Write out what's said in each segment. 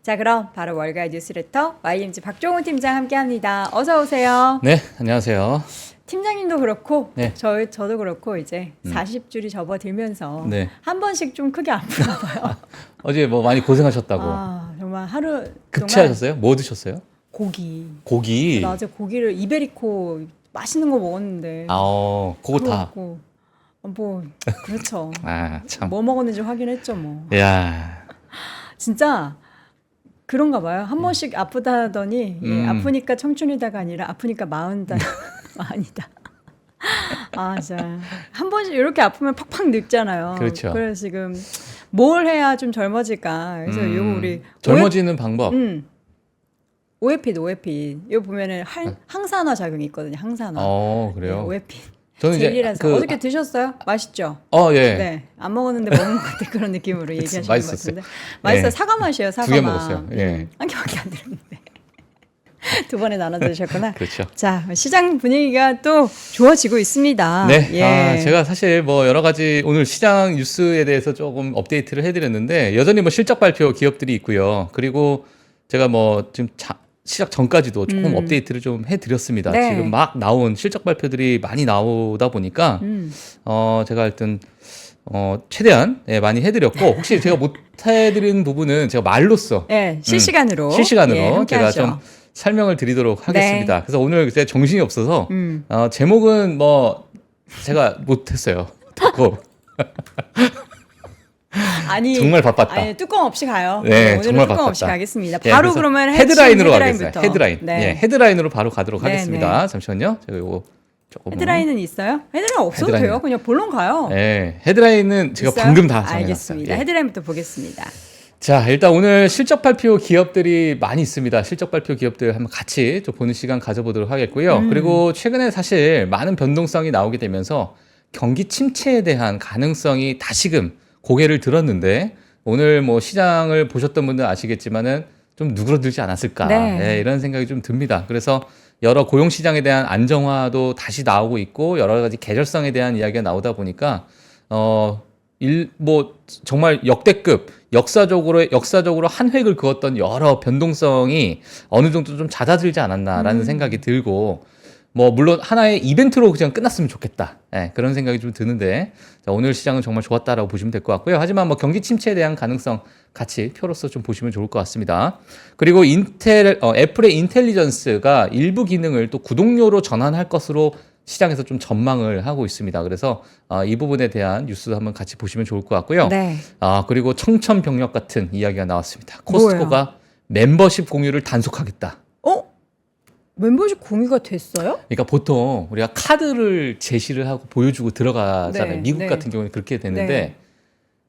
자, 그럼 바로 월가의 뉴스레터 YMG 박종훈 팀장 함께합니다. 어서 오세요. 네, 안녕하세요. 팀장님도 그렇고 네. 저도 그렇고 이제 40줄이 접어들면서 네. 한 번씩 좀 크게 아프나 봐요. 어제 뭐 많이 고생하셨다고. 아, 정말 하루 급체하셨어요? 뭐 드셨어요? 고기. 고기. 나 어제 고기를 이베리코 맛있는 거 먹었는데. 그거 다. 뭐 그렇죠. 아, 참. 뭐 먹었는지 확인했죠, 뭐. 야. 진짜 그런가 봐요. 한 번씩 아프다 하더니 아프니까 청춘이다가 아니라 아프니까 마흔다. 아니다. 아, 진짜 한 번씩 이렇게 아프면 팍팍 늙잖아요. 그렇죠. 그래서 지금 뭘 해야 좀 젊어질까? 그래서 요거 우리 젊어지는 방법. 오에핏. 이거 보면은 항산화 작용이 있거든요. 항산화. 그래요. 네, 오에핏. 저는 이제 젤리라서 어저께 드셨어요? 맛있죠? 예. 네, 안 먹었는데 먹은 것 같아 그런 느낌으로 얘기하시는 것 맛있었어요. 같은데. 맛있어요. 네. 사과 맛이에요. 사과 2개 맛. 먹었어요. 예. 한 개밖에 안 들었는데. 두 번에 나눠 드셨구나. 그렇죠. 자, 시장 분위기가 또 좋아지고 있습니다. 네. 예. 제가 사실 뭐 여러 가지 오늘 시장 뉴스에 대해서 조금 업데이트를 해드렸는데 여전히 뭐 실적 발표 기업들이 있고요. 그리고 제가 뭐 지금 시작 전까지도 조금 업데이트를 좀 해드렸습니다. 네. 지금 막 나온 실적 발표들이 많이 나오다 보니까 제가 하여튼 최대한 많이 해드렸고 혹시 제가 못 해드린 부분은 제가 말로써 실시간으로 제가 함께하죠. 좀 설명을 드리도록 하겠습니다. 네. 그래서 오늘 제가 정신이 없어서 제목은 뭐 제가 못했어요. 아니 정말 바빴다. 아니, 뚜껑 없이 가요. 네, 오늘은 정말 뚜껑 바빴다. 없이 가겠습니다. 예, 바로 그래서 그러면 헤드라인으로 헤드라인부터. 가겠어요. 헤드라인. 네. 예, 헤드라인으로 바로 가도록 네, 하겠습니다. 네. 잠시만요. 제가 이거 조금 헤드라인은 있어요? 헤드라인 없어도 헤드라인. 돼요. 그냥 본론 가요. 네, 헤드라인은 제가 있어요? 방금 다 정해놨어요. 알겠습니다. 예. 헤드라인부터 보겠습니다. 자, 일단 오늘 실적 발표 기업들이 많이 있습니다. 실적 발표 기업들 한번 같이 좀 보는 시간 가져보도록 하겠고요. 그리고 최근에 사실 많은 변동성이 나오게 되면서 경기 침체에 대한 가능성이 다시금 고개를 들었는데 오늘 뭐 시장을 보셨던 분들 아시겠지만은 좀 누그러들지 않았을까 네. 이런 생각이 좀 듭니다. 그래서 여러 고용 시장에 대한 안정화도 다시 나오고 있고 여러 가지 계절성에 대한 이야기가 나오다 보니까 뭐 정말 역대급 역사적으로 한 획을 그었던 여러 변동성이 어느 정도 좀 잦아들지 않았나라는 생각이 들고 뭐 물론 하나의 이벤트로 그냥 끝났으면 좋겠다. 그런 생각이 좀 드는데 자, 오늘 시장은 정말 좋았다라고 보시면 될 것 같고요. 하지만 뭐 경기 침체에 대한 가능성 같이 표로서 좀 보시면 좋을 것 같습니다. 그리고 애플의 인텔리전스가 일부 기능을 또 구독료로 전환할 것으로 시장에서 좀 전망을 하고 있습니다. 그래서 이 부분에 대한 뉴스도 한번 같이 보시면 좋을 것 같고요. 네. 그리고 청천벽력 같은 이야기가 나왔습니다. 코스트코가 멤버십 공유를 단속하겠다. 멤버십 공유가 됐어요? 그러니까 보통 우리가 카드를 제시를 하고 보여주고 들어가잖아요. 네, 미국 네. 같은 경우는 그렇게 되는데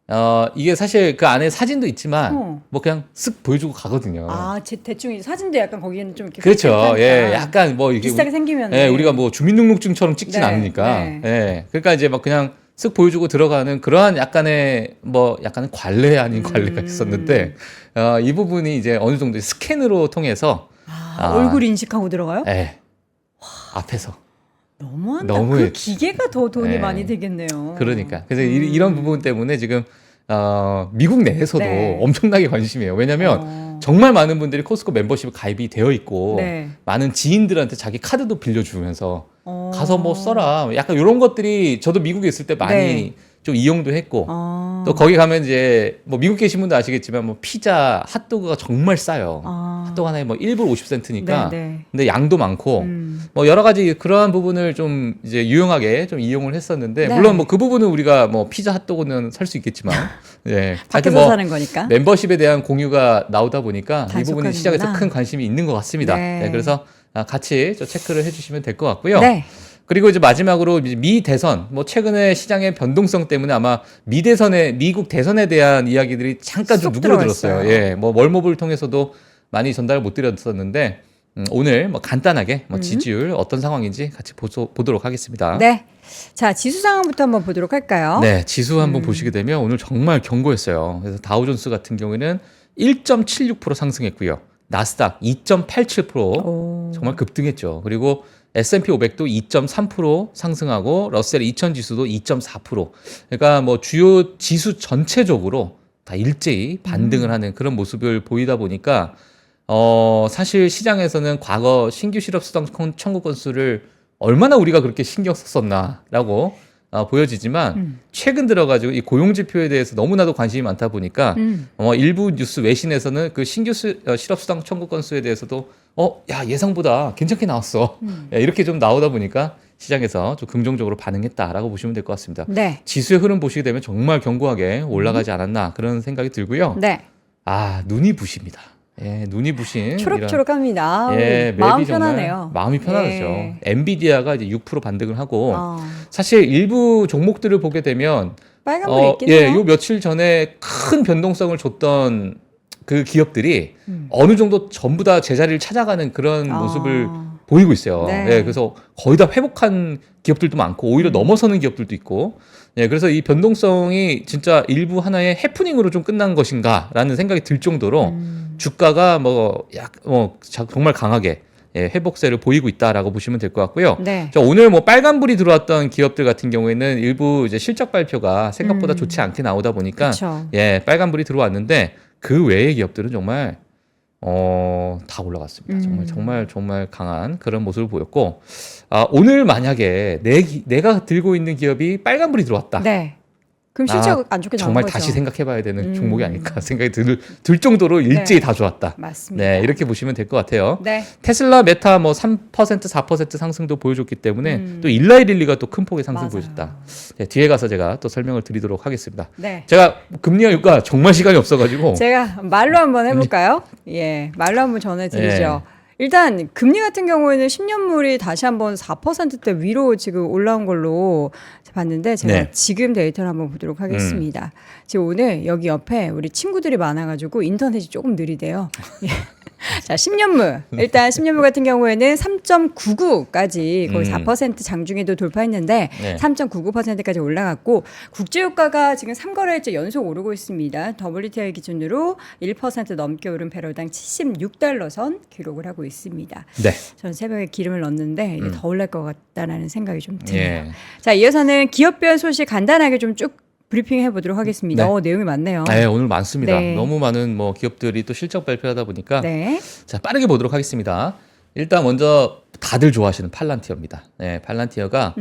네. 이게 사실 그 안에 사진도 있지만 뭐 그냥 쓱 보여주고 가거든요. 대충 사진도 약간 거기는 좀 이렇게 그렇죠. 삐끗하니까. 예, 약간 뭐 이게 비슷하게 생기면 우리가 뭐 주민등록증처럼 찍진 네, 않으니까. 네. 예. 그러니까 이제 막 그냥 쓱 보여주고 들어가는 그러한 약간의 관례 아닌 관례가 있었는데 이 부분이 이제 어느 정도 스캔으로 통해서 얼굴 인식하고 들어가요? 예. 앞에서. 너무한다. 너무해. 그 기계가 더 돈이 네. 많이 들겠네요. 그러니까. 그래서 이런 부분 때문에 지금 미국 내에서도 네. 엄청나게 관심이에요. 왜냐면 정말 많은 분들이 코스코 멤버십에 가입이 되어 있고 네. 많은 지인들한테 자기 카드도 빌려주면서 가서 뭐 써라. 약간 이런 것들이 저도 미국에 있을 때 많이 네. 좀 이용도 했고 또 거기 가면 이제 뭐 미국 계신 분도 아시겠지만 뭐 피자, 핫도그가 정말 싸요. 핫도그 하나에 뭐 1불 50센트니까. 네, 네. 근데 양도 많고 뭐 여러 가지 그러한 부분을 좀 이제 유용하게 좀 이용을 했었는데 네. 물론 뭐 그 부분은 우리가 뭐 피자, 핫도그는 살 수 있겠지만 예. 하여튼 밖에서 사는 거니까. 멤버십에 대한 공유가 나오다 보니까 이 부분이 단속하는구나. 시장에서 큰 관심이 있는 것 같습니다. 네. 네, 그래서 같이 저 체크를 해주시면 될 것 같고요. 네. 그리고 이제 마지막으로 미 대선, 뭐 최근에 시장의 변동성 때문에 아마 미국 대선에 대한 이야기들이 잠깐 좀 쏙 누그러들었어요. 들어갔어요. 예, 뭐 월모블 통해서도 많이 전달을 못 드렸었는데 오늘 뭐 간단하게 뭐 지지율 어떤 상황인지 같이 보도록 하겠습니다. 네. 자, 지수 상황부터 한번 보도록 할까요? 네, 지수 한번 보시게 되면 오늘 정말 견고했어요. 그래서 다우존스 같은 경우에는 1.76% 상승했고요. 나스닥 2.87% 정말 급등했죠. 그리고 S&P 500도 2.3% 상승하고 러셀 2000 지수도 2.4%. 그러니까 뭐 주요 지수 전체적으로 다 일제히 반등을 하는 그런 모습을 보이다 보니까 사실 시장에서는 과거 신규 실업수당 청구 건수를 얼마나 우리가 그렇게 신경 썼었나라고 보여지지만 최근 들어가지고 이 고용 지표에 대해서 너무나도 관심이 많다 보니까 일부 뉴스 외신에서는 그 신규 실업수당 청구 건수에 대해서도 야 예상보다 괜찮게 나왔어 이렇게 좀 나오다 보니까 시장에서 좀 긍정적으로 반응했다라고 보시면 될 것 같습니다. 네. 지수의 흐름 보시게 되면 정말 견고하게 올라가지 않았나 그런 생각이 들고요. 네. 눈이 부십니다. 예, 눈이 부신 초록초록합니다. 이런, 마음 맵이 정말 편하네요. 마음이 편하죠. 예. 엔비디아가 이제 6% 반등을 하고 아, 사실 일부 종목들을 보게 되면 빨간불 있긴 예, 해요. 요 며칠 전에 큰 변동성을 줬던 그 기업들이 어느 정도 전부 다 제자리를 찾아가는 그런 모습을 보이고 있어요. 네. 예, 그래서 거의 다 회복한 기업들도 많고 오히려 넘어서는 기업들도 있고, 예, 그래서 이 변동성이 진짜 일부 하나의 해프닝으로 좀 끝난 것인가라는 생각이 들 정도로 주가가 정말 강하게 회복세를 보이고 있다라고 보시면 될 것 같고요. 네. 자, 오늘 빨간불이 들어왔던 기업들 같은 경우에는 일부 이제 실적 발표가 생각보다 좋지 않게 나오다 보니까 그쵸. 빨간불이 들어왔는데 그 외의 기업들은 정말 다 올라갔습니다. 정말 강한 그런 모습을 보였고, 오늘 만약에 내가 들고 있는 기업이 빨간불이 들어왔다. 네. 그럼 실적 안 좋게 나온 정말 거죠. 다시 생각해봐야 되는 종목이 아닐까 생각이 들 정도로 일제히 다 좋았다. 맞습니다. 네, 이렇게 보시면 될 것 같아요. 네. 테슬라, 메타 3%, 4% 상승도 보여줬기 때문에 또 일라이릴리가 또 큰 폭의 상승 맞아요. 보여줬다. 네, 뒤에 가서 제가 또 설명을 드리도록 하겠습니다. 네. 제가 금리와 유가 정말 시간이 없어가지고 제가 말로 한번 해볼까요? 예, 말로 한번 전해드리죠. 일단 금리 같은 경우에는 10년물이 다시 한번 4%대 위로 지금 올라온 걸로 봤는데 제가 네. 지금 데이터를 한번 보도록 하겠습니다. 지금 오늘 여기 옆에 우리 친구들이 많아가지고 인터넷이 조금 느리대요. 예. 자, 10년물. 일단 10년물 같은 경우에는 3.99까지 거의 4% 장중에도 돌파했는데 네. 3.99%까지 올라갔고 국제유가가 지금 3거래일째 연속 오르고 있습니다. WTI 기준으로 1% 넘게 오른 배럴당 76달러 선 기록을 하고 있습니다. 네. 저는 새벽에 기름을 넣었는데 이게 더 올랄 것 같다라는 생각이 좀 드네요. 예. 자, 이어서는 기업별 소식 간단하게 좀 쭉 브리핑 해보도록 하겠습니다. 네. 내용이 많네요. 네, 오늘 많습니다. 네. 너무 많은 기업들이 또 실적 발표하다 보니까 네. 자, 빠르게 보도록 하겠습니다. 일단 먼저 다들 좋아하시는 팔란티어입니다. 네, 팔란티어가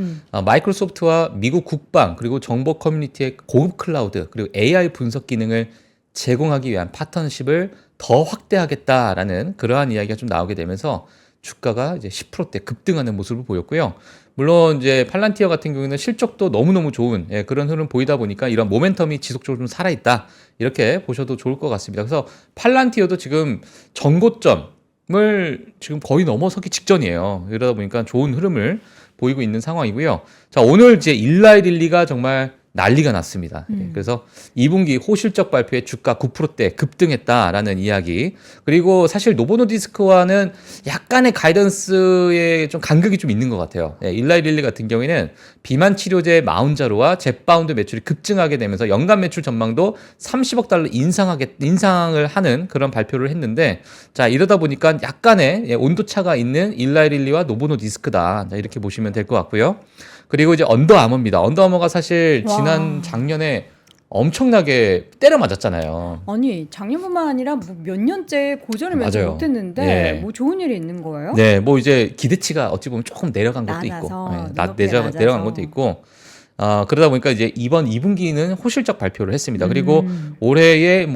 마이크로소프트와 미국 국방 그리고 정보 커뮤니티의 고급 클라우드 그리고 AI 분석 기능을 제공하기 위한 파트너십을 더 확대하겠다라는 그러한 이야기가 좀 나오게 되면서 주가가 이제 10%대 급등하는 모습을 보였고요. 물론 이제 팔란티어 같은 경우에는 실적도 너무너무 좋은 그런 흐름 보이다 보니까 이런 모멘텀이 지속적으로 좀 살아있다 이렇게 보셔도 좋을 것 같습니다. 그래서 팔란티어도 지금 전고점을 지금 거의 넘어서기 직전이에요. 이러다 보니까 좋은 흐름을 보이고 있는 상황이고요. 자, 오늘 이제 일라이릴리가 정말 난리가 났습니다. 그래서 2분기 호실적 발표에 주가 9%대 급등했다라는 이야기. 그리고 사실 노보노디스크와는 약간의 가이던스에 좀 간극이 좀 있는 것 같아요. 일라이릴리 같은 경우에는 비만 치료제 마운자로와 젯바운드 매출이 급증하게 되면서 연간 매출 전망도 30억 달러 인상을 하는 그런 발표를 했는데, 자, 이러다 보니까 약간의 온도차가 있는 일라이릴리와 노보노디스크다. 자, 이렇게 보시면 될 것 같고요. 그리고 이제 언더아머입니다. 언더아머가 사실 지난 작년에 엄청나게 때려 맞았잖아요. 아니 작년뿐만 아니라 몇 년째 고전을 맺지 맞아요. 못했는데 예. 좋은 일이 있는 거예요? 네, 이제 기대치가 어찌 보면 조금 내려간 것도 있고, 눈높이에 낮아서. 내려간 것도 있고, 그러다 보니까 이제 이번 2분기는 호실적 발표를 했습니다. 그리고 올해의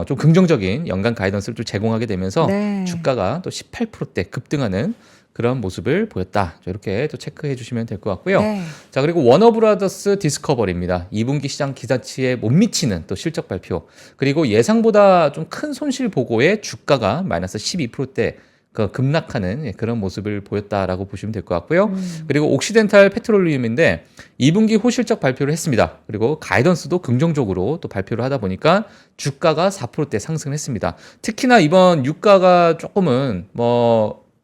좀 긍정적인 연간 가이던스를 좀 제공하게 되면서 네. 주가가 또 18%대 급등하는 그런 모습을 보였다. 이렇게 또 체크해 주시면 될 것 같고요. 네. 자, 그리고 워너브라더스 디스커버리입니다. 2분기 시장 기대치에 못 미치는 또 실적 발표. 그리고 예상보다 좀 큰 손실 보고에 주가가 마이너스 12%대 급락하는 그런 모습을 보였다라고 보시면 될 것 같고요. 그리고 옥시덴탈 페트롤리움인데 2분기 호실적 발표를 했습니다. 그리고 가이던스도 긍정적으로 또 발표를 하다 보니까 주가가 4%대 상승했습니다. 특히나 이번 유가가 조금은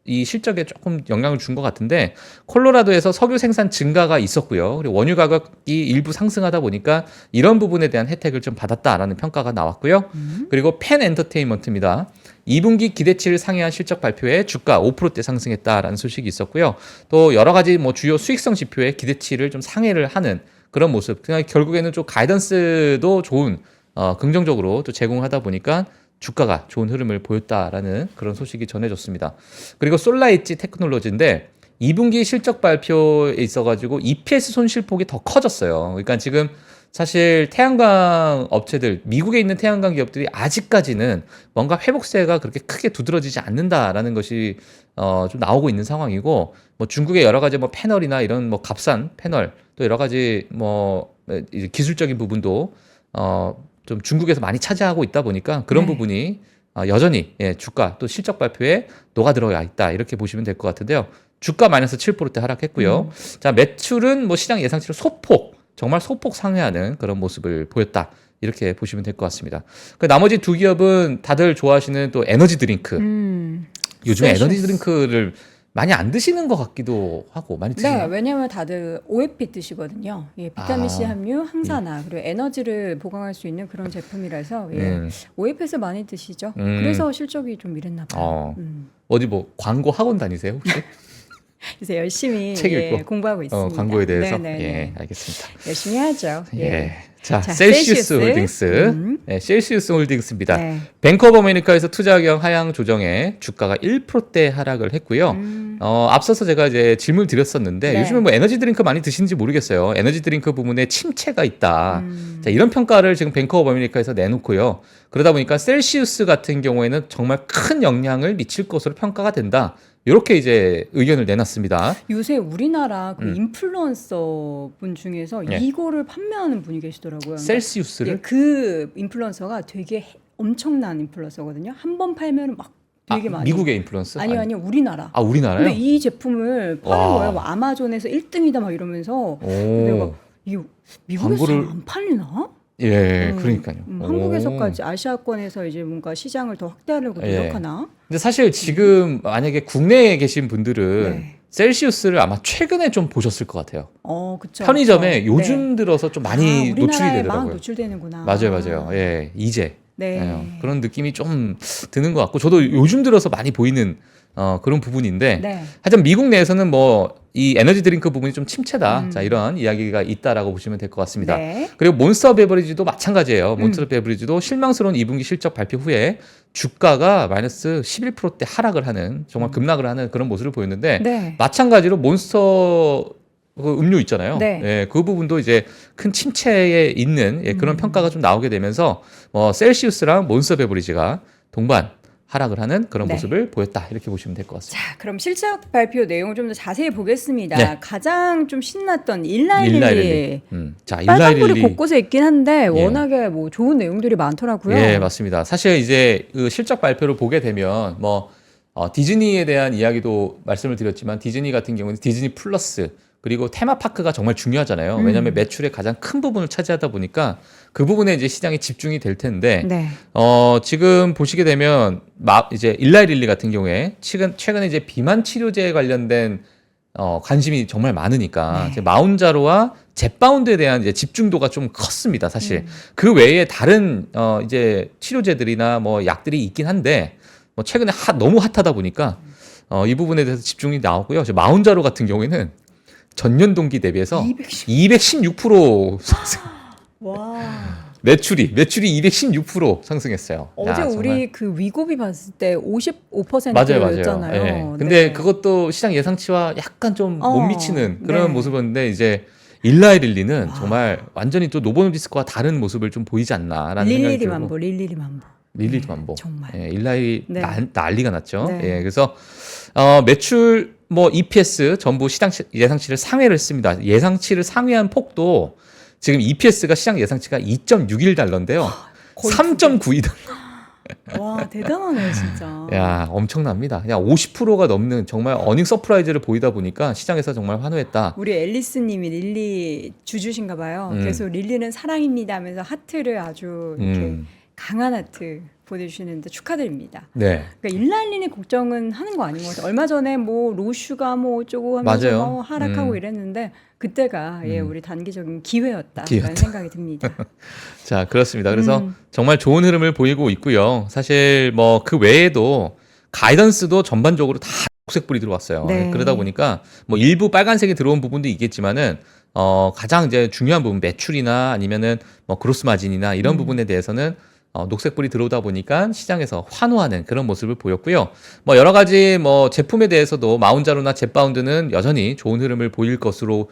이 실적에 조금 영향을 준 것 같은데 콜로라도에서 석유 생산 증가가 있었고요. 그리고 원유 가격이 일부 상승하다 보니까 이런 부분에 대한 혜택을 좀 받았다라는 평가가 나왔고요. 그리고 펜 엔터테인먼트입니다. 2분기 기대치를 상회한 실적 발표에 주가 5%대 상승했다라는 소식이 있었고요. 또 여러 가지 주요 수익성 지표에 기대치를 좀 상회를 하는 그런 모습. 그냥 결국에는 좀 가이던스도 좋은 긍정적으로 또 제공하다 보니까 주가가 좋은 흐름을 보였다라는 그런 소식이 전해졌습니다. 그리고 솔라엣지 테크놀로지인데 2분기 실적 발표에 있어가지고 EPS 손실폭이 더 커졌어요. 그러니까 지금 사실 태양광 업체들, 미국에 있는 태양광 기업들이 아직까지는 뭔가 회복세가 그렇게 크게 두드러지지 않는다라는 것이 좀 나오고 있는 상황이고, 뭐 중국의 여러 가지 뭐 패널이나 이런 뭐 값싼 패널, 또 여러 가지 뭐 이제 기술적인 부분도 좀 중국에서 많이 차지하고 있다 보니까 그런 네. 부분이 여전히 주가 또 실적 발표에 녹아들어야 있다, 이렇게 보시면 될 것 같은데요. 주가 마이너스 7%대 하락했고요. 자, 매출은 뭐 시장 예상치로 정말 소폭 상회하는 그런 모습을 보였다, 이렇게 보시면 될 것 같습니다. 그 나머지 두 기업은 다들 좋아하시는 또 에너지 드링크. 요즘에 에너지 드링크를 많이 안 드시는 것 같기도 하고 많이 네, 드시나요? 왜냐하면 다들 OFP 드시거든요. 예, 비타민 C 함유, 항산화, 그리고 에너지를 보강할 수 있는 그런 제품이라서 OFP에서 많이 드시죠. 그래서 실적이 좀 이랬나 봐요. 어디 뭐 광고 학원 다니세요 혹시? 그래서 열심히 책 읽고 공부하고 있습니다. 광고에 대해서. 네네네. 예, 알겠습니다. 열심히 하죠. 예. 자, 자, 셀시우스 셀시우스. 홀딩스. 네, 셀시우스 홀딩스입니다. 네. 뱅크 오브 아메리카에서 투자 의견 하향 조정에 주가가 1%대 하락을 했고요. 앞서서 제가 이제 질문을 드렸었는데 네. 요즘에 뭐 에너지 드링크 많이 드시는지 모르겠어요. 에너지 드링크 부분에 침체가 있다. 자, 이런 평가를 지금 뱅크 오브 아메리카에서 내놓고요. 그러다 보니까 셀시우스 같은 경우에는 정말 큰 영향을 미칠 것으로 평가가 된다. 이렇게 이제 의견을 내놨습니다. 요새 우리나라 그 인플루언서 분 중에서 예. 이거를 판매하는 분이 계시더라고요. 셀시우스를? 예, 그 인플루언서가 되게 엄청난 인플루언서거든요. 한 번 팔면 막 되게 많이. 미국의 인플루언서? 아니요, 우리나라. 아, 우리나라요? 근데 이 제품을 파는 와. 거예요. 뭐 아마존에서 1등이다 막 이러면서. 내가 이거 미국에서 광고를- 안 팔리나? 예, 그러니까요. 한국에서까지 아시아권에서 이제 뭔가 시장을 더 확대하려고 예. 노력하나? 근데 사실 지금 만약에 국내에 계신 분들은 네. 셀시우스를 아마 최근에 좀 보셨을 것 같아요. 그쵸. 편의점에 그쵸. 요즘 들어서 좀 많이 노출이 우리나라에 막 되더라고요. 노출되는구나. 맞아요. 예, 이제. 네. 예, 그런 느낌이 좀 드는 것 같고, 저도 요즘 들어서 많이 보이는 그런 부분인데, 네. 하여튼 미국 내에서는 뭐 이 에너지 드링크 부분이 좀 침체다. 자, 이런 이야기가 있다라고 보시면 될 것 같습니다. 네. 그리고 몬스터 베버리지도 마찬가지예요. 몬스터 베버리지도 실망스러운 2분기 실적 발표 후에 주가가 마이너스 11%대 하락을 하는, 정말 급락을 하는 그런 모습을 보였는데, 네. 마찬가지로 몬스터 그 음료 있잖아요. 네. 예, 그 부분도 이제 큰 침체에 있는 그런 평가가 좀 나오게 되면서 셀시우스랑 몬스터 베버리지가 동반 하락을 하는 그런 네. 모습을 보였다, 이렇게 보시면 될 것 같습니다. 자, 그럼 실적 발표 내용을 좀 더 자세히 보겠습니다. 네. 가장 좀 신났던 일라일리. 일라일리. 자, 빨간불이 일라일리. 곳곳에 있긴 한데 예. 워낙에 뭐 좋은 내용들이 많더라고요. 예, 맞습니다. 사실 이제 그 실적 발표를 보게 되면 뭐 디즈니에 대한 이야기도 말씀을 드렸지만, 디즈니 같은 경우는 디즈니 플러스, 그리고 테마파크가 정말 중요하잖아요. 왜냐하면 매출의 가장 큰 부분을 차지하다 보니까 그 부분에 이제 시장이 집중이 될 텐데, 네. 지금 보시게 되면 이제 일라이릴리 같은 경우에 최근에 이제 비만 치료제에 관련된 관심이 정말 많으니까 이제 마운자로와 젯바운드에 대한 이제 집중도가 좀 컸습니다, 사실. 그 외에 다른 이제 치료제들이나 뭐 약들이 있긴 한데, 뭐 최근에 너무 핫하다 보니까 이 부분에 대해서 집중이 나오고요. 마운자로 같은 경우에는 전년 동기 대비해서 216% 상승. 와. 매출이 216% 상승했어요. 어제 야, 우리 정말. 그 위고비 봤을 때 55%였잖아요. 맞아요. 예. 근데 그것도 시장 예상치와 약간 좀 못 미치는 그런 네. 모습이었는데, 이제 일라이릴리는 정말 완전히 또 노보노디스크와 다른 모습을 좀 보이지 않나라는 생각이 들고. 릴리리 만보. 릴리드 만보. 정말. 예, 일라이 네. 난리가 났죠. 네. 예, 그래서 매출 뭐 EPS 전부 시장 예상치를 상회를 했습니다. 예상치를 상회한 폭도 지금 EPS가 시장 예상치가 2.61달러인데요. 거의 3.92달러. 와, 대단하네요, 진짜. 야, 엄청납니다. 그냥 50%가 넘는 정말 어닝 서프라이즈를 보이다 보니까 시장에서 정말 환호했다. 우리 앨리스님이 릴리 주주신가 봐요. 그래서 릴리는 사랑입니다 하면서 하트를 아주 이렇게 강한 하트 보내주시는데 축하드립니다. 네. 그러니까 일라일린의 걱정은 하는 거 아닌 것 같아요. 얼마 전에 뭐 로슈가 뭐 어쩌고 하면서 맞아요. 뭐 하락하고 이랬는데 그때가 우리 단기적인 기회였다라는 기회였다. 생각이 듭니다. 자, 그렇습니다. 그래서 정말 좋은 흐름을 보이고 있고요. 사실 뭐 그 외에도 가이던스도 전반적으로 다 녹색불이 들어왔어요. 네. 그러다 보니까 뭐 일부 빨간색이 들어온 부분도 있겠지만은 가장 이제 중요한 부분 매출이나 아니면은 뭐 그로스 마진이나 이런 부분에 대해서는 녹색불이 들어오다 보니까 시장에서 환호하는 그런 모습을 보였고요. 뭐 여러 가지 뭐 제품에 대해서도 마운자로나 젯바운드는 여전히 좋은 흐름을 보일 것으로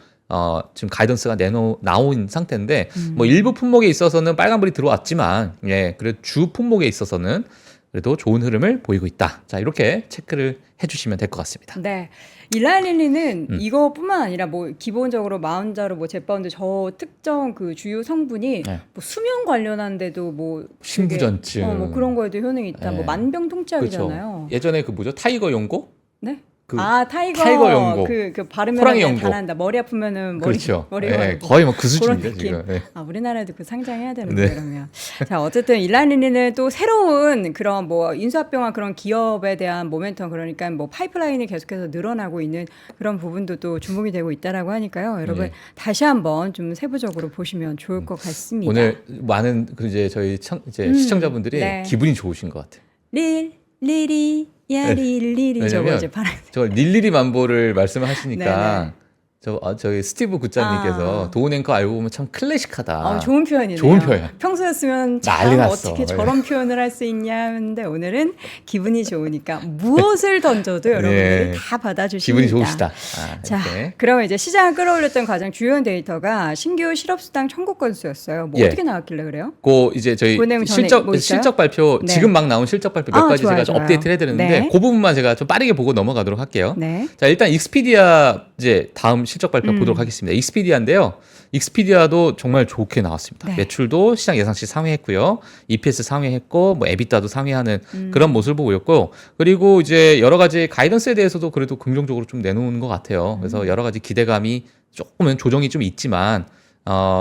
지금 가이던스가 나온 상태인데 뭐 일부 품목에 있어서는 빨간불이 들어왔지만 예, 그래도 주 품목에 있어서는 그래도 좋은 흐름을 보이고 있다. 자, 이렇게 체크를 해주시면 될 것 같습니다. 네. 일라릴리는 이거뿐만 아니라 뭐 기본적으로 마운자로 뭐 젯바운드 저 특정 그 주요 성분이 네. 뭐 수면 관련한데도 뭐 신부전증. 되게, 뭐 그런 거에도 효능이 있다. 네. 뭐 만병통치약이잖아요. 예전에 그 뭐죠? 타이거 용고? 네. 그 타이거 연고. 그 바르면 호랑이 연고. 다 난다. 머리 아프면은 그렇죠. 머리가 예, 거의 뭐 그 그런 수준인데 느낌. 지금. 예. 우리나라에도 그 상장해야 되는데 네. 그러면. 자, 어쨌든 일라닐리는 또 새로운 그런 뭐 인수합병한 그런 기업에 대한 모멘텀 그러니까 뭐 파이프라인이 계속해서 늘어나고 있는 그런 부분도 또 주목이 되고 있다라고 하니까요. 여러분 네. 다시 한번 좀 세부적으로 보시면 좋을 것 같습니다. 오늘 많은 그 이제 저희 시청자분들이 네. 기분이 좋으신 것 같아요. 릴리리 야릴리리 저거 왜냐면 이제 파란 저 릴리리 만보를 말씀을 하시니까 네네. 저희 스티브 굿자님께서 도운 앵커 알고 보면 참 클래식하다. 좋은 표현이네요. 좋은 표현. 평소였으면 난리 참 났어. 어떻게 네. 저런 표현을 할 수 있냐 하는데 오늘은 기분이 좋으니까 무엇을 던져도 여러분들이 네. 다 받아주십니다. 기분이 좋으시다. 자, 이렇게. 그러면 이제 시장을 끌어올렸던 가장 주요한 데이터가 신규 실업수당 청구 건수였어요. 뭐 예. 어떻게 나왔길래 그래요? 그 이제 저희 그 내용 전에 뭐 있어요? 실적 발표 네. 지금 막 나온 실적 발표 몇 가지 좋아요, 제가 좀 좋아요. 업데이트를 해드렸는데 네. 그 부분만 제가 좀 빠르게 보고 넘어가도록 할게요. 네. 자, 일단 익스피디아 이제 다음 실적 발표 보도록 하겠습니다. 익스피디아인데요. 익스피디아도 정말 좋게 나왔습니다. 네. 매출도 시장 예상치 상회했고요. EPS 상회했고 뭐 에비타도 상회하는 그런 모습을 보였고 그리고 이제 여러 가지 가이던스에 대해서도 그래도 긍정적으로 좀 내놓은 것 같아요. 그래서 여러 가지 기대감이 조금은 조정이 좀 있지만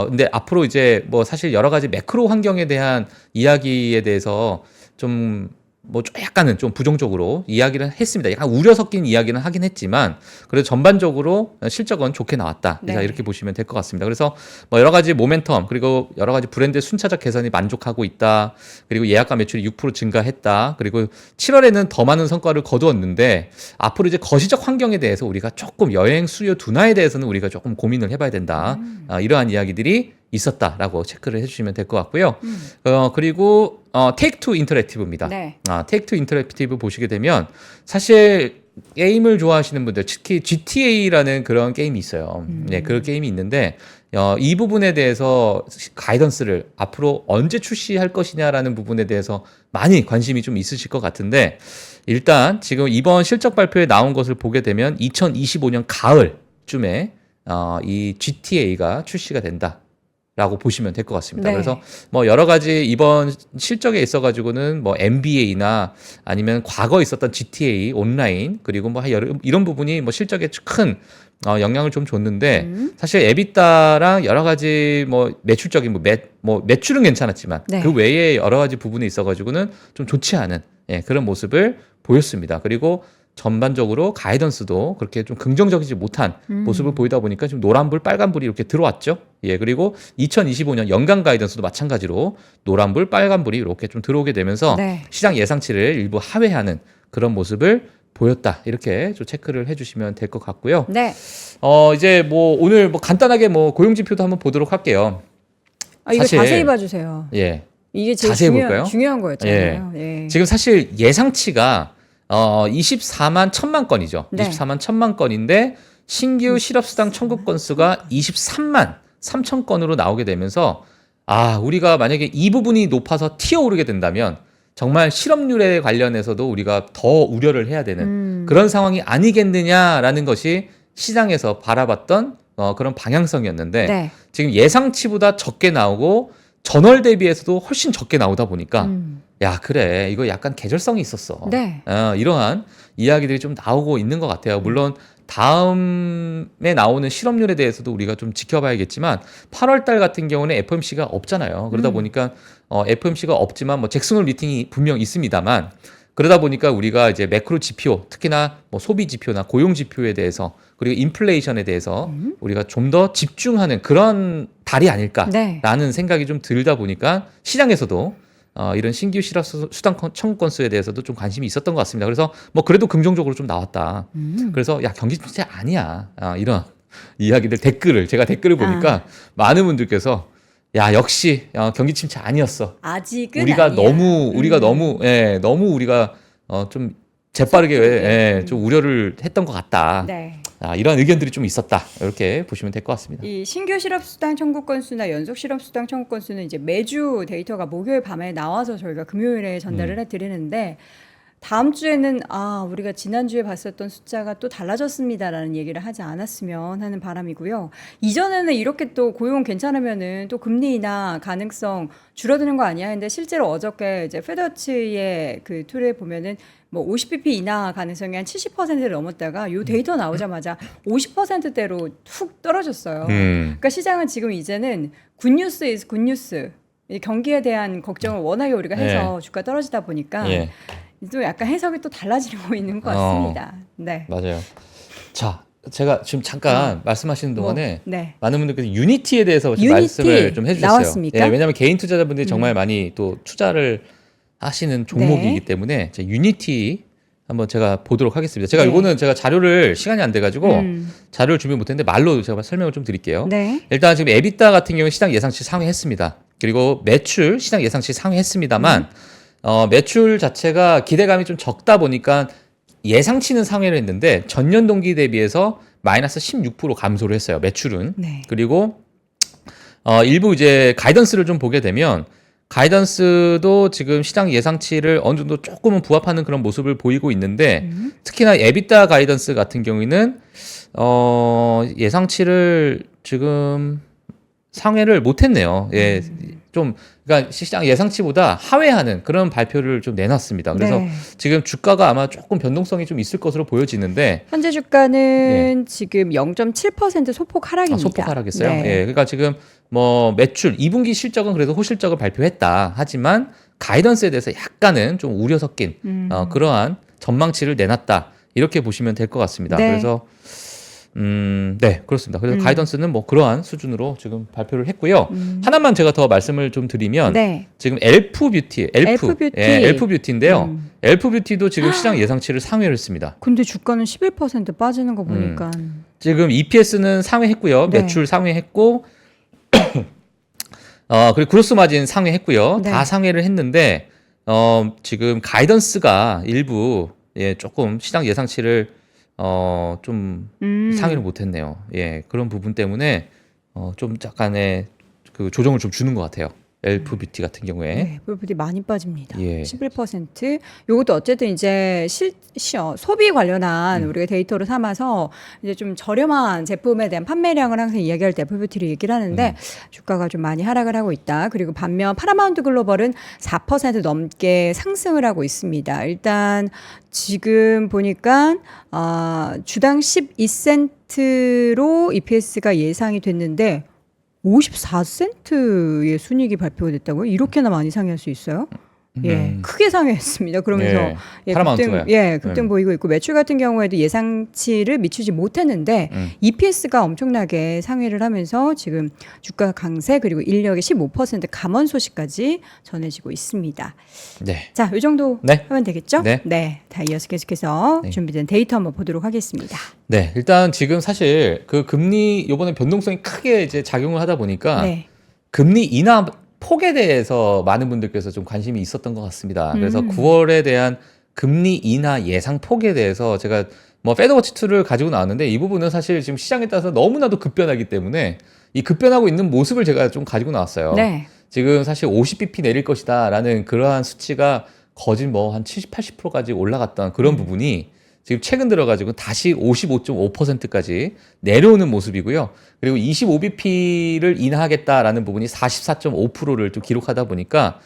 근데 앞으로 이제 뭐 사실 여러 가지 매크로 환경에 대한 이야기에 대해서 좀 뭐 약간은 좀 부정적으로 이야기를 했습니다. 약간 우려 섞인 이야기는 하긴 했지만 그래도 전반적으로 실적은 좋게 나왔다. 그래서 네. 이렇게 보시면 될 것 같습니다. 그래서 뭐 여러 가지 모멘텀 그리고 여러 가지 브랜드 순차적 개선이 만족하고 있다. 그리고 예약가 매출이 6% 증가했다. 그리고 7월에는 더 많은 성과를 거두었는데 앞으로 이제 거시적 환경에 대해서 우리가 조금 여행 수요 둔화에 대해서는 우리가 조금 고민을 해봐야 된다. 이러한 이야기들이 있었다라고 체크를 해주시면 될 것 같고요. 그리고 테이크 투 인터랙티브입니다. 네. 테이크 투 인터랙티브 보시게 되면 사실 게임을 좋아하시는 분들 특히 GTA라는 그런 게임이 있어요. 네, 그런 게임이 있는데 이 부분에 대해서 가이던스를 앞으로 언제 출시할 것이냐라는 부분에 대해서 많이 관심이 좀 있으실 것 같은데 일단 지금 이번 실적 발표에 나온 것을 보게 되면 2025년 가을쯤에 이 GTA가 출시가 된다. 라고 보시면 될 것 같습니다. 네. 그래서 뭐 여러 가지 이번 실적에 있어 가지고는 뭐 NBA나 아니면 과거 있었던 GTA 온라인 그리고 뭐 이런 부분이 뭐 실적에 큰 영향을 좀 줬는데 사실 에비타랑 여러 가지 뭐 매출적인 매출은 괜찮았지만 네. 그 외에 여러 가지 부분이 있어 가지고는 좀 좋지 않은 그런 모습을 보였습니다. 그리고 전반적으로 가이던스도 그렇게 좀 긍정적이지 못한 모습을 보이다 보니까 지금 노란불, 빨간불이 이렇게 들어왔죠. 예, 그리고 2025년 연간 가이던스도 마찬가지로 노란불, 빨간불이 이렇게 좀 들어오게 되면서 네. 시장 예상치를 일부 하회하는 그런 모습을 보였다. 이렇게 좀 체크를 해주시면 될 것 같고요. 네. 이제 뭐 오늘 뭐 간단하게 뭐 고용지표도 한번 보도록 할게요. 이거 사실- 자세히 봐주세요. 예, 이게 제일 자세히 볼까요? 중요한 거였잖아요. 예. 지금 사실 예상치가 24만 1천만 건이죠. 네. 24만 1천만 건인데 신규 실업수당 청구 건수가 23만 3천 건으로 나오게 되면서 우리가 만약에 이 부분이 높아서 튀어오르게 된다면 정말 실업률에 관련해서도 우리가 더 우려를 해야 되는 그런 상황이 아니겠느냐라는 것이 시장에서 바라봤던 그런 방향성이었는데 네. 지금 예상치보다 적게 나오고 전월 대비해서도 훨씬 적게 나오다 보니까 야, 그래. 이거 약간 계절성이 있었어. 네. 이러한 이야기들이 좀 나오고 있는 것 같아요. 물론 다음에 나오는 실업률에 대해서도 우리가 좀 지켜봐야겠지만 8월 달 같은 경우는 FOMC가 없잖아요. 그러다 보니까 FOMC가 없지만 뭐 잭슨홀 미팅이 분명 있습니다만 그러다 보니까 우리가 이제 매크로 지표, 특히나 뭐 소비 지표나 고용 지표에 대해서 그리고 인플레이션에 대해서 우리가 좀 더 집중하는 그런 달이 아닐까라는 네. 생각이 좀 들다 보니까 시장에서도 이런 신규 실업수당 청구 건수에 대해서도 좀 관심이 있었던 것 같습니다. 그래서 뭐 그래도 긍정적으로 좀 나왔다. 그래서 야, 경기 침체 아니야. 이런 이야기들 제가 댓글을 보니까 많은 분들께서 야 역시 경기 침체 아니었어. 아직은 우리가 아니야. 너무 우리가 좀 재빠르게 좀 우려를 했던 것 같다. 네. 이런 의견들이 좀 있었다. 이렇게 보시면 될 것 같습니다. 이 신규 실업수당 청구 건수나 연속 실업수당 청구 건수는 이제 매주 데이터가 목요일 밤에 나와서 저희가 금요일에 전달을 해드리는데 다음 주에는 우리가 지난주에 봤었던 숫자가 또 달라졌습니다라는 얘기를 하지 않았으면 하는 바람이고요. 이전에는 이렇게 또 고용 괜찮으면은 또 금리 인하 가능성 줄어드는 거 아니야? 근데 실제로 어저께 이제 페드워치의 그 툴에 보면은 뭐 50bp 인하 가능성이 한 70%를 넘었다가 요 데이터 나오자마자 50%대로 훅 떨어졌어요. 그러니까 시장은 지금 이제는 굿뉴스 is 굿뉴스. 이 경기에 대한 걱정을 워낙에 우리가 해서 주가 떨어지다 보니까 또 약간 해석이 또 달라지고 있는 것 같습니다. 네. 맞아요. 자, 제가 지금 잠깐 말씀하시는 동안에 네. 많은 분들께서 유니티에 대해서 좀 유니티 말씀을 좀 해주셨어요. 나왔습니까? 왜냐하면 개인 투자자분들이 정말 많이 또 투자를 하시는 종목이기 네. 때문에 유니티 한번 제가 보도록 하겠습니다. 제가 네. 이거는 제가 자료를 시간이 안 돼가지고 자료를 준비 못했는데 말로 제가 설명을 좀 드릴게요. 네. 일단 지금 에비타 같은 경우는 시장 예상치 상회했습니다. 그리고 매출 시장 예상치 상회했습니다만 매출 자체가 기대감이 좀 적다 보니까 예상치는 상회를 했는데 전년 동기 대비해서 마이너스 16% 감소를 했어요. 매출은. 네. 그리고 일부 이제 가이던스를 좀 보게 되면 가이던스도 지금 시장 예상치를 어느 정도 조금은 부합하는 그런 모습을 보이고 있는데 특히나 에비타 가이던스 같은 경우에는 예상치를 지금 상회를 못했네요. 예, 좀 그러니까 시장 예상치보다 하회하는 그런 발표를 좀 내놨습니다. 그래서 네. 지금 주가가 아마 조금 변동성이 좀 있을 것으로 보여지는데 현재 주가는 지금 0.7% 소폭 하락입니다. 소폭 하락했어요. 네. 예, 그러니까 지금 뭐 매출 2분기 실적은 그래도 호실적을 발표했다. 하지만 가이던스에 대해서 약간은 좀 우려 섞인 그러한 전망치를 내놨다. 이렇게 보시면 될 것 같습니다. 네. 그래서 네, 그렇습니다. 그래서 가이던스는 뭐 그러한 수준으로 지금 발표를 했고요. 하나만 제가 더 말씀을 좀 드리면 네. 지금 엘프뷰티. 예, 엘프뷰티인데요. 엘프뷰티도 지금 시장 예상치를 상회를 했습니다. 근데 주가는 11% 빠지는 거 보니까 지금 EPS는 상회했고요. 네. 매출 상회했고 그리고 그로스 마진 상회했고요. 네. 다 상회를 했는데 지금 가이던스가 일부 조금 시장 예상치를 좀 상회를 못했네요. 예, 그런 부분 때문에 좀 약간의 그 조정을 좀 주는 것 같아요. 엘프뷰티 같은 경우에. 네, 뷰티 많이 빠집니다. 예. 11%. 요것도 어쨌든 이제 소비 관련한 우리가 데이터를 삼아서 이제 좀 저렴한 제품에 대한 판매량을 항상 이야기할 때 뷰티를 얘기를 하는데 주가가 좀 많이 하락을 하고 있다. 그리고 반면 파라마운트 글로벌은 4% 넘게 상승을 하고 있습니다. 일단 지금 보니까 주당 12센트로 EPS가 예상이 됐는데 54센트의 순이익이 발표가 됐다고요? 이렇게나 많이 상회할 수 있어요? 예, 크게 상회했습니다. 그러면서 파라마운트가요. 급등 보이고 있고 매출 같은 경우에도 예상치를 미치지 못했는데 EPS가 엄청나게 상회를 하면서 지금 주가 강세 그리고 인력의 15% 감원 소식까지 전해지고 있습니다. 네. 자, 이 정도 네. 하면 되겠죠? 네. 다 이어서 계속해서 네. 준비된 데이터 한번 보도록 하겠습니다. 네, 일단 지금 사실 그 금리 요번에 변동성이 크게 이제 작용을 하다 보니까 네. 금리 인하 폭에 대해서 많은 분들께서 좀 관심이 있었던 것 같습니다. 그래서 9월에 대한 금리 인하 예상 폭에 대해서 제가 뭐 페드워치 2를 가지고 나왔는데 이 부분은 사실 지금 시장에 따라서 너무나도 급변하기 때문에 이 급변하고 있는 모습을 제가 좀 가지고 나왔어요. 네. 지금 사실 50bp 내릴 것이다라는 그러한 수치가 거진 뭐 한 70, 80%까지 올라갔던 그런 부분이 지금 최근 들어가지고 다시 55.5%까지 내려오는 모습이고요. 그리고 25bp를 인하하겠다라는 부분이 44.5%를 좀 기록하다 보니까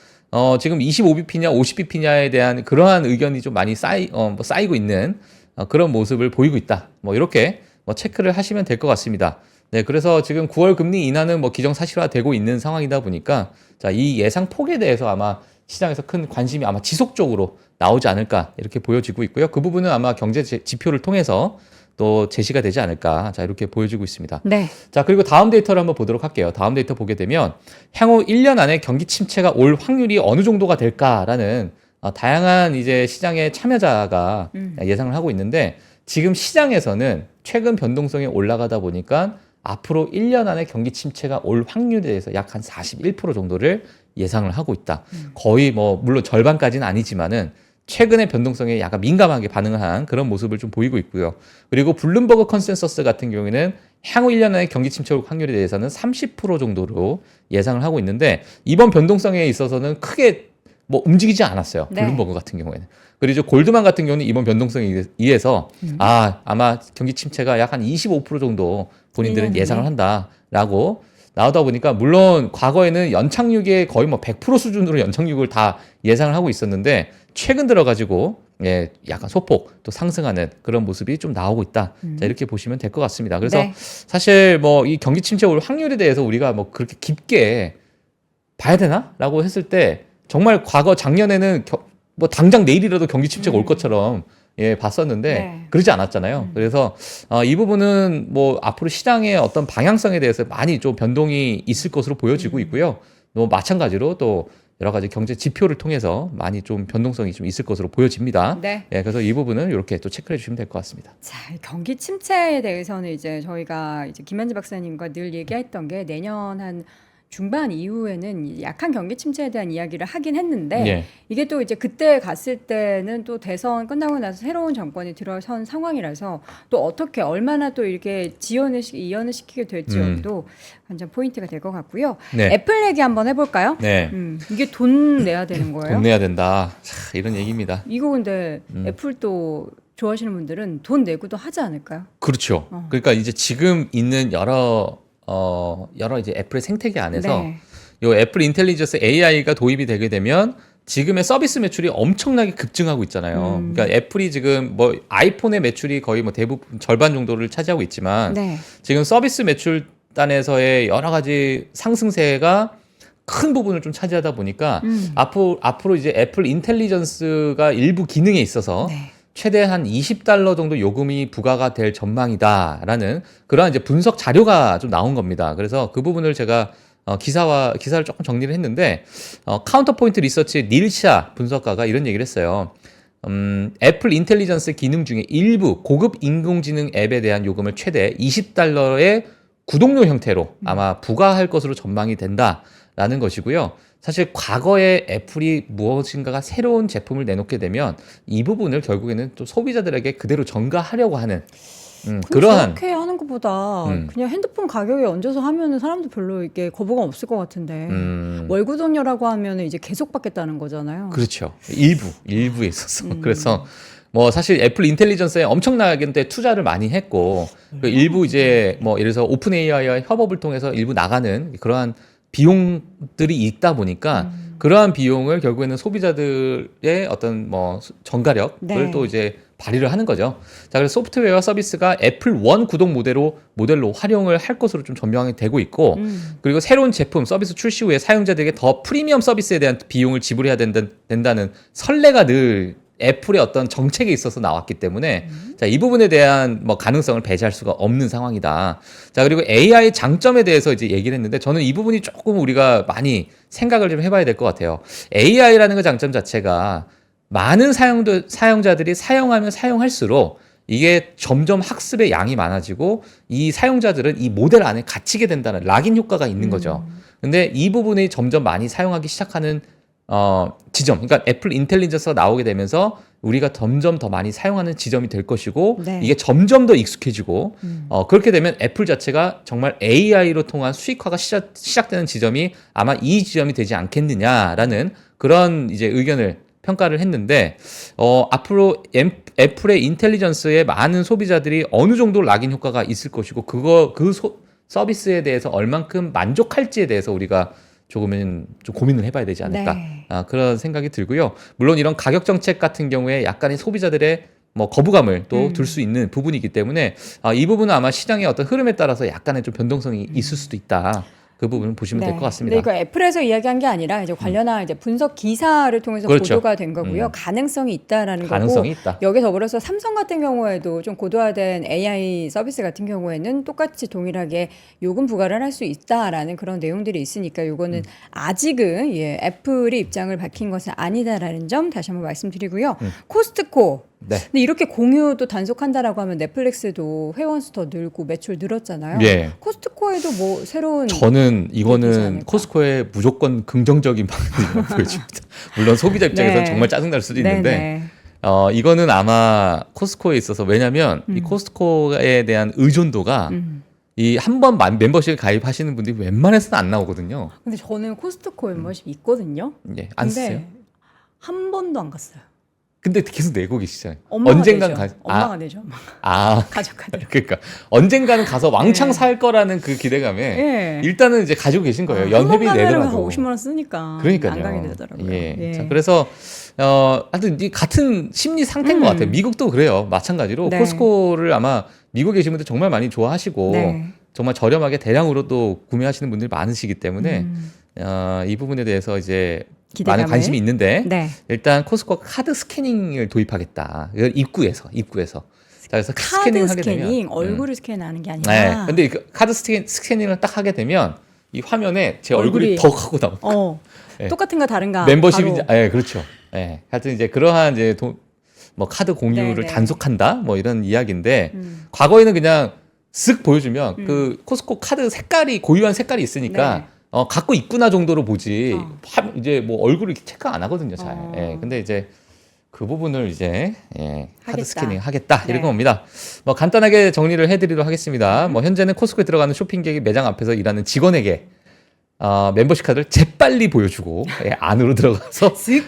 지금 25bp냐 50bp냐에 대한 그러한 의견이 좀 많이 쌓이고 있는 그런 모습을 보이고 있다. 뭐 이렇게 뭐 체크를 하시면 될 것 같습니다. 네, 그래서 지금 9월 금리 인하는 뭐 기정사실화되고 있는 상황이다 보니까 자, 이 예상 폭에 대해서 아마 시장에서 큰 관심이 아마 지속적으로 나오지 않을까 이렇게 보여지고 있고요. 그 부분은 아마 경제 지표를 통해서 또 제시가 되지 않을까 자 이렇게 보여지고 있습니다. 네. 자 그리고 다음 데이터를 한번 보도록 할게요. 다음 데이터 보게 되면 향후 1년 안에 경기 침체가 올 확률이 어느 정도가 될까라는 다양한 이제 시장의 참여자가 예상을 하고 있는데 지금 시장에서는 최근 변동성이 올라가다 보니까 앞으로 1년 안에 경기 침체가 올 확률에 대해서 약 한 41% 정도를 예상을 하고 있다. 거의 뭐 물론 절반까지는 아니지만은 최근의 변동성에 약간 민감하게 반응을 한 그런 모습을 좀 보이고 있고요. 그리고 블룸버그 컨센서스 같은 경우에는 향후 1년 안에 경기 침체 올 확률에 대해서는 30% 정도로 예상을 하고 있는데 이번 변동성에 있어서는 크게 뭐 움직이지 않았어요. 네. 블룸버그 같은 경우에는. 그리고 골드만 같은 경우는 이번 변동성에 의해서 아마 경기 침체가 약 한 25% 정도 본인들은 1년 예상을 후에? 한다라고 나오다 보니까 물론 과거에는 연착륙의 거의 뭐 100% 수준으로 연착륙을 다 예상을 하고 있었는데 최근 들어가지고 예, 약간 소폭 또 상승하는 그런 모습이 좀 나오고 있다. 자, 이렇게 보시면 될 것 같습니다. 그래서 네. 사실 뭐 이 경기 침체 올 확률에 대해서 우리가 뭐 그렇게 깊게 봐야 되나라고 했을 때 정말 과거 작년에는 뭐 당장 내일이라도 경기 침체가 올 것처럼 예, 봤었는데 네. 그러지 않았잖아요. 그래서 이 부분은 뭐 앞으로 시장의 어떤 방향성에 대해서 많이 좀 변동이 있을 것으로 보여지고 있고요. 뭐 마찬가지로 또 여러 가지 경제 지표를 통해서 많이 좀 변동성이 좀 있을 것으로 보여집니다. 네. 예, 그래서 이 부분은 이렇게 또 체크해 주시면 될 것 같습니다. 자, 경기 침체에 대해서는 이제 저희가 이제 김현지 박사님과 늘 얘기했던 게 내년 한 중반 이후에는 약한 경기 침체에 대한 이야기를 하긴 했는데 예. 이게 또 이제 그때 갔을 때는 또 대선 끝나고 나서 새로운 정권이 들어선 상황이라서 또 어떻게 얼마나 또 이렇게 이연을 시키게 될지 또 완전 포인트가 될 것 같고요. 네. 애플 얘기 한번 해볼까요? 네. 이게 돈 내야 되는 거예요? 돈 내야 된다. 자, 이런 얘기입니다. 이거 근데 애플 또 좋아하시는 분들은 돈 내고도 하지 않을까요? 그렇죠. 그러니까 이제 지금 있는 여러 이제 애플의 생태계 안에서 네. 요 애플 인텔리전스 AI가 도입이 되게 되면 지금의 서비스 매출이 엄청나게 급증하고 있잖아요. 그러니까 애플이 지금 뭐 아이폰의 매출이 거의 뭐 대부분 절반 정도를 차지하고 있지만 네. 지금 서비스 매출단에서의 여러 가지 상승세가 큰 부분을 좀 차지하다 보니까 앞으로 이제 애플 인텔리전스가 일부 기능에 있어서 네. 최대 한 $20 정도 요금이 부과가 될 전망이다라는 그러한 이제 분석 자료가 좀 나온 겁니다. 그래서 그 부분을 제가 기사를 조금 정리를 했는데 카운터포인트 리서치 닐샤 분석가가 이런 얘기를 했어요. 애플 인텔리전스 기능 중에 일부 고급 인공지능 앱에 대한 요금을 최대 $20의 구독료 형태로 아마 부과할 것으로 전망이 된다라는 것이고요. 사실 과거에 애플이 무엇인가가 새로운 제품을 내놓게 되면 이 부분을 결국에는 또 소비자들에게 그대로 전가하려고 하는 그러한 그렇게 하는 것보다 그냥 핸드폰 가격에 얹어서 하면은 사람도 별로 이게 거부감 없을 것 같은데 월구독료라고 하면은 이제 계속 받겠다는 거잖아요. 그렇죠. 일부에 있어서 그래서 뭐 사실 애플 인텔리전스에 엄청나게 투자를 많이 했고 그 일부 이제 뭐 예를 들어서 오픈 AI와 협업을 통해서 일부 나가는 그러한 비용들이 있다 보니까 그러한 비용을 결국에는 소비자들의 어떤 뭐 전가력을 네. 또 이제 발휘를 하는 거죠. 자, 그래서 소프트웨어 서비스가 애플 원 구독 모델로 활용을 할 것으로 좀 전망이 되고 있고, 그리고 새로운 제품 서비스 출시 후에 사용자들에게 더 프리미엄 서비스에 대한 비용을 지불해야 된다는 선례가 늘 애플의 어떤 정책에 있어서 나왔기 때문에 자, 이 부분에 대한 뭐 가능성을 배제할 수가 없는 상황이다. 자, 그리고 AI 장점에 대해서 이제 얘기를 했는데 저는 이 부분이 조금 우리가 많이 생각을 좀 해봐야 될 것 같아요. AI라는 그 장점 자체가 많은 사용자들이 사용하면 사용할수록 이게 점점 학습의 양이 많아지고 이 사용자들은 이 모델 안에 갇히게 된다는 락인 효과가 있는 거죠. 근데 이 부분이 점점 많이 사용하기 시작하는 지점, 그러니까 애플 인텔리전스가 나오게 되면서 우리가 점점 더 많이 사용하는 지점이 될 것이고 네. 이게 점점 더 익숙해지고 그렇게 되면 애플 자체가 정말 AI로 통한 수익화가 시작되는 지점이 아마 이 지점이 되지 않겠느냐라는 그런 이제 의견을 평가를 했는데 앞으로 애플의 인텔리전스에 많은 소비자들이 어느 정도 락인 효과가 있을 것이고 서비스에 대해서 얼만큼 만족할지에 대해서 우리가 조금은 좀 고민을 해봐야 되지 않을까 네. 그런 생각이 들고요. 물론 이런 가격 정책 같은 경우에 약간의 소비자들의 뭐 거부감을 또 둘 수 있는 부분이기 때문에 이 부분은 아마 시장의 어떤 흐름에 따라서 약간의 좀 변동성이 있을 수도 있다. 그 부분을 보시면 될 것 같습니다. 근데 이거 애플에서 이야기한 게 아니라 이제 관련한 이제 분석 기사를 통해서 그렇죠. 보도가 된 거고요. 가능성이 있다라는 가능성이 거고. 있다. 여기에 더불어서 삼성 같은 경우에도 좀 고도화된 AI 서비스 같은 경우에는 똑같이 동일하게 요금 부과를 할 수 있다라는 그런 내용들이 있으니까 이거는 아직은 애플이 입장을 밝힌 것은 아니다라는 점 다시 한번 말씀드리고요. 코스트코 네. 근데 이렇게 공유도 단속한다라고 하면 넷플릭스도 회원 수 더 늘고 매출 늘었잖아요. 예. 코스트코에도 뭐 새로운 저는 되지 이거는 않을까? 코스코의 무조건 긍정적인 방향이라고 보여집니다. 물론 소비자 입장에서는 네. 정말 짜증날 수도 있는데 네네. 이거는 아마 코스코에 있어서 왜냐하면 이 코스트코에 대한 의존도가 이 한 번 멤버십 가입하시는 분들이 웬만해서는 안 나오거든요. 근데 저는 코스트코 멤버십 있거든요. 예, 안 쓰세요? 근데 한 번도 안 갔어요. 근데 계속 내고 계시잖아요. 엄마가 언젠간 내죠. 가. 엄마가 내죠. 가족 카드. 그러니까 언젠가는 가서 왕창 예. 살 거라는 그 기대감에 예. 일단은 이제 가지고 계신 거예요. 한번 연회비 가면은 내더라도. 50만 원 쓰니까 그러니까요. 안 가게 되더라고요. 예. 예. 자, 그래서 하여튼 이 같은 심리 상태인 것 같아요. 미국도 그래요. 마찬가지로 네. 코스코를 아마 미국에 계신 분들 정말 많이 좋아하시고 네. 정말 저렴하게 대량으로 또 구매하시는 분들이 많으시기 때문에 이 부분에 대해서 이제 기대감을. 많은 관심이 있는데 네. 일단 코스코가 카드 스캐닝을 도입하겠다. 이걸 입구에서. 자, 그래서 카드 스캐닝을 하게 스캐닝, 되면 얼굴을 스캔하는 게 아니라. 네. 근데 그 카드 스캐닝을 딱 하게 되면 이 화면에 제 얼굴이 얼굴이- 더 크고 나와요. 네. 똑같은가 다른가. 멤버십인지, 바로. 예, 그렇죠. 예. 하여튼 이제 그러한 이제 뭐 카드 공유를 네네. 단속한다, 뭐 이런 이야기인데 과거에는 그냥 쓱 보여주면 그 코스코 카드 색깔이 고유한 색깔이 있으니까 네. 갖고 있구나 정도로 보지 어. 이제 뭐 얼굴을 체크 안 하거든요, 잘. 어. 예. 근데 이제 그 부분을 이제 카드 하겠다. 스캐닝 하겠다 네. 이런 겁니다. 뭐 간단하게 정리를 해드리도록 하겠습니다. 뭐 현재는 코스코에 들어가는 쇼핑객이 매장 앞에서 일하는 직원에게 멤버십 카드를 재빨리 보여주고 안으로 들어가서 쓱.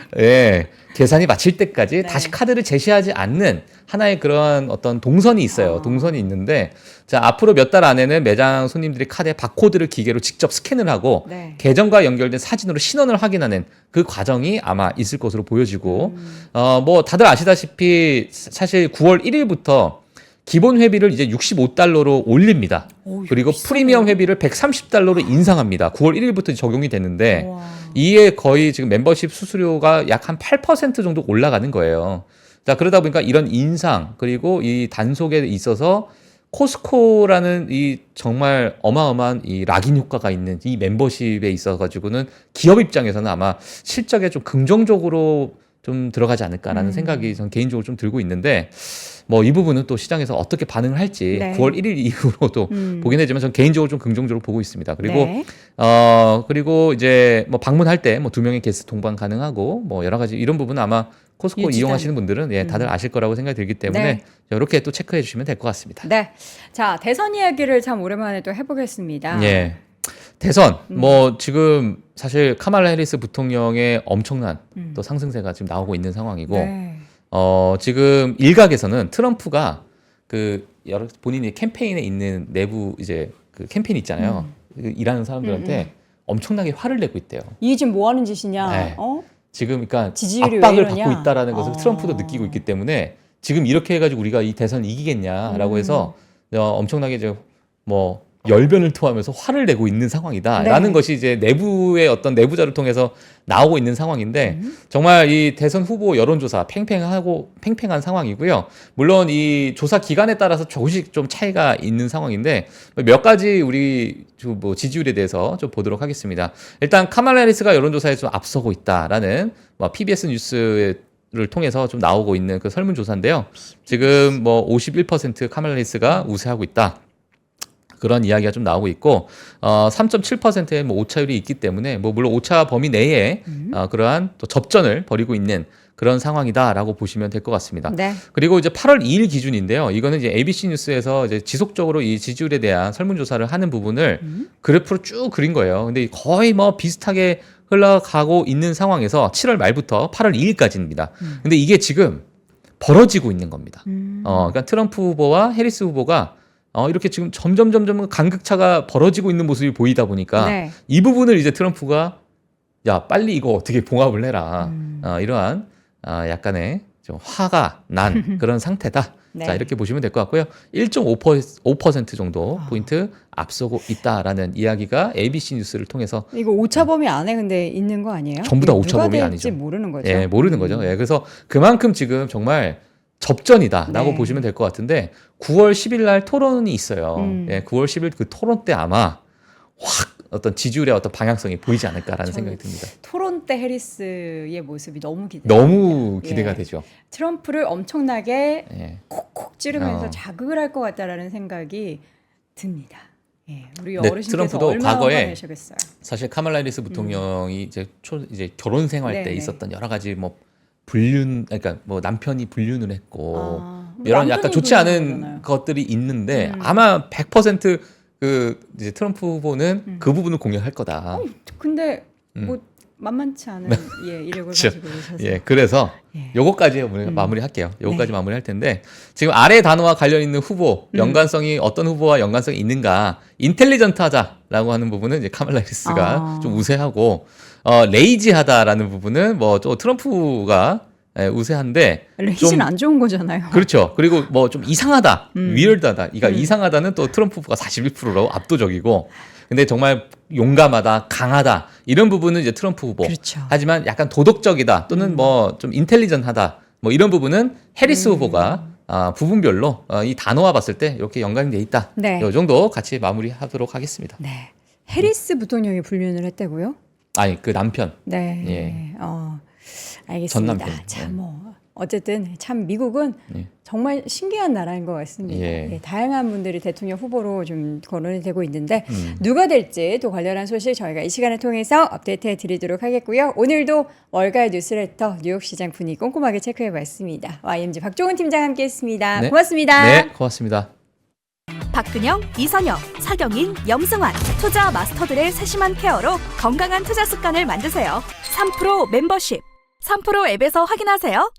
계산이 마칠 때까지 네. 다시 카드를 제시하지 않는 하나의 그런 어떤 동선이 있어요. 동선이 있는데 자 앞으로 몇 달 안에는 매장 손님들이 카드에 바코드를 기계로 직접 스캔을 하고 네. 계정과 연결된 사진으로 신원을 확인하는 그 과정이 아마 있을 것으로 보여지고 뭐 다들 아시다시피 사실 9월 1일부터 기본 회비를 이제 65달러로 올립니다. 오, 이거 그리고 비싸네요. 프리미엄 회비를 130달러로 인상합니다. 9월 1일부터 적용이 되는데 우와. 이에 거의 지금 멤버십 수수료가 약 한 8% 정도 올라가는 거예요. 자, 그러다 보니까 이런 인상 그리고 이 단속에 있어서 코스코라는 이 정말 어마어마한 이 락인 효과가 있는 이 멤버십에 있어 가지고는 기업 입장에서는 아마 실적에 좀 긍정적으로 좀 들어가지 않을까라는 생각이 전 개인적으로 좀 들고 있는데 뭐 이 부분은 또 시장에서 어떻게 반응을 할지 네. 9월 1일 이후로도 보긴 하지만 전 개인적으로 좀 긍정적으로 보고 있습니다. 그리고 네. 그리고 이제 뭐 방문할 때 뭐 2명의 게스트 동반 가능하고 뭐 여러 가지 이런 부분은 아마 코스코 유치단. 이용하시는 분들은 다들 아실 거라고 생각이 들기 때문에 네. 이렇게 또 체크해 주시면 될 것 같습니다. 네. 자, 대선 이야기를 참 오랜만에 또 해보겠습니다. 예. 대선 뭐 지금 사실 카말라 해리스 부통령의 엄청난 또 상승세가 지금 나오고 있는 상황이고 네. 지금 일각에서는 트럼프가 그 여러 본인이 캠페인에 있는 내부 이제 그 캠페인 있잖아요. 그 일하는 사람들한테 엄청나게 화를 내고 있대요. 이게 지금 뭐 하는 짓이냐? 네. 지금 그러니까 지지율이 압박을 왜 이러냐? 받고 있다라는 것을 트럼프도 느끼고 있기 때문에 지금 이렇게 해가지고 우리가 이 대선 이기겠냐라고 해서 엄청나게 이제 뭐 열변을 토하면서 화를 내고 있는 상황이다라는 네. 것이 이제 내부의 어떤 내부자를 통해서 나오고 있는 상황인데 정말 이 대선 후보 여론조사 팽팽한 상황이고요. 물론 이 조사 기간에 따라서 조금씩 좀 차이가 있는 상황인데 몇 가지 우리 뭐 지지율에 대해서 좀 보도록 하겠습니다. 일단 카말라 해리스가 여론조사에 좀 앞서고 있다라는 뭐 PBS 뉴스를 통해서 좀 나오고 있는 그 설문조사인데요. 지금 뭐 51% 카말라 해리스가 우세하고 있다. 그런 이야기가 좀 나오고 있고 3.7%의 뭐 오차율이 있기 때문에 뭐 물론 오차 범위 내에 그러한 또 접전을 벌이고 있는 그런 상황이다라고 보시면 될 것 같습니다. 네. 그리고 이제 8월 2일 기준인데요. 이거는 이제 ABC 뉴스에서 이제 지속적으로 이 지지율에 대한 설문조사를 하는 부분을 그래프로 쭉 그린 거예요. 근데 거의 뭐 비슷하게 흘러가고 있는 상황에서 7월 말부터 8월 2일까지입니다. 근데 이게 지금 벌어지고 있는 겁니다. 그러니까 트럼프 후보와 해리스 후보가 이렇게 지금 점점 간극차가 벌어지고 있는 모습이 보이다 보니까 네. 이 부분을 이제 트럼프가 야 빨리 이거 어떻게 봉합을 해라 이러한 약간의 좀 화가 난 그런 상태다. 네. 자 이렇게 보시면 될 것 같고요. 1.5% 정도 포인트 앞서고 있다라는 이야기가 ABC 뉴스를 통해서 이거 오차범위 안에 근데 있는 거 아니에요? 전부 다 이게 오차범위 누가 아니죠. 될지 모르는 거죠. 예, 모르는 거죠. 예, 그래서 그만큼 지금 정말 접전이다라고 네. 보시면 될 것 같은데 9월 10일 날 토론이 있어요. 음. 예, 9월 10일 그 토론 때 아마 확 어떤 지지율의 어떤 방향성이 보이지 않을까라는 저는 생각이 듭니다. 토론 때 해리스의 모습이 너무 기대가 너무 기대가 예. 되죠. 트럼프를 엄청나게 예. 콕콕 찌르면서 어. 자극을 할 것 같다라는 생각이 듭니다. 예, 우리 근데 어르신께서 트럼프도 얼마나 과거에 화내셨겠어요. 사실 카말라 해리스 부통령이 이제 결혼 생활 때 네네. 있었던 여러 가지 뭐 그러니까 뭐 남편이 불륜을 했고 뭐 이런 약간 남편이 좋지 않은 불륜하잖아요. 것들이 있는데 아마 100% 그 이제 트럼프 후보는 그 부분을 공략할 거다. 근데 뭐 만만치 않은 예, 이력을 그렇죠. 가지고 계셔서 예, 그래서 예. 요거까지 우리가 마무리할게요. 요거까지 네. 마무리할 텐데 지금 아래 단어와 관련 있는 후보 연관성이 어떤 후보와 연관성이 있는가 인텔리전트하다라고 하는 부분은 이제 카말라 해리스가 좀 우세하고 레이지하다라는 부분은 뭐 또 트럼프가 우세한데 레이지는 좀 안 좋은 거잖아요. 그렇죠. 그리고 뭐 좀 이상하다, 위얼드하다. 그러니까 이상하다는 또 트럼프 후보가 41%로 압도적이고, 근데 정말 용감하다, 강하다 이런 부분은 이제 트럼프 후보. 그렇죠. 하지만 약간 도덕적이다 또는 뭐 좀 인텔리전하다 뭐 이런 부분은 해리스 후보가 부분별로 이 단어와 봤을 때 이렇게 연관이 돼 있다. 네. 이 정도 같이 마무리하도록 하겠습니다. 네. 해리스 부통령이 불륜을 했다고요? 아니 그 남편. 네. 예. 알겠습니다. 전 남편. 참 뭐 어쨌든 참 미국은 예. 정말 신기한 나라인 것 같습니다. 예. 예, 다양한 분들이 대통령 후보로 좀 거론이 되고 있는데 누가 될지 또 관련한 소식 저희가 이 시간을 통해서 업데이트해 드리도록 하겠고요. 오늘도 월가의 뉴스레터 뉴욕 시장 분위기 꼼꼼하게 체크해 봤습니다. YMG 박종훈 팀장 함께했습니다. 네. 고맙습니다. 네, 고맙습니다. 박근영, 이선영, 서경인, 염승환 투자 마스터들의 세심한 케어로 건강한 투자 습관을 만드세요. 3프로 멤버십 3프로 앱에서 확인하세요.